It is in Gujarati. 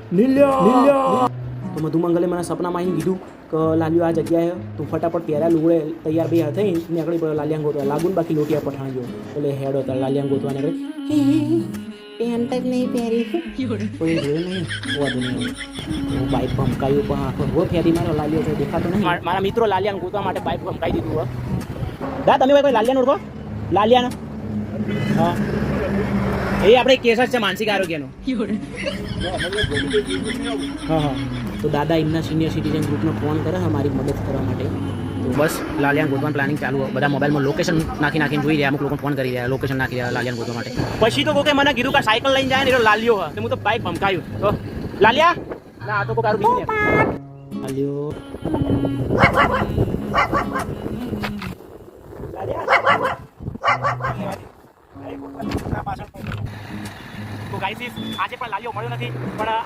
નીલ્યા તો મધુમંગલે મને સપનામાં આવીને કીધું કે લાલ્યો આ જગ્યાએ તું ફટાફટ પહેર્યા લુગડે તૈયાર ભાઈ થઈ નીકળી પડ્યો લાલિયા ગોતવા લાગુ ને બાકી લોટિયા પઠાણ ગયો એટલે હેડો હતા લાલિયા ગોતવા નીકળી પેન્ટ જ નહીં પહેરી કોઈ જોયું નહીં વધુ નહીં હું બાઇક ભમકાયું પણ આખો બહુ ફેરી મારો લાલ્યો છે દેખાતો નહીં મારા મિત્રો લાલિયાને ગોતવા માટે બાઇક ભમકાઈ દીધું હો દા તમે કોઈ લાલિયાને ઓળખો લાલિયાને હા એ આપણે કેસ જ છે માનસિક આરોગ્યનો હા હા તો દાદા એમના સિનિયર સિટીઝન ગ્રુપનો ફોન કરે છે મારી મદદ કરવા માટે તો બસ લાલિયાને ગોતવાનું પ્લાનિંગ ચાલુ બધા મોબાઈલમાં લોકેશન નાખીને જોઈ રહ્યા અમુક લોકો ફોન કરી રહ્યા લોકેશન નાખી રહ્યા લાલિયાને ગોતવા માટે પછી તો કોઈ મને કીધું કે સાયકલ લઈને જાય ને એટલે લાલ્યો હા હું તો બાઇક ભમકાયું તો લાલિયા ના આ તો કોઈ કારું બીજું લાલ્યો તો ગાઈસ આજે પણ લાલ્યો મળ્યો નથી પણ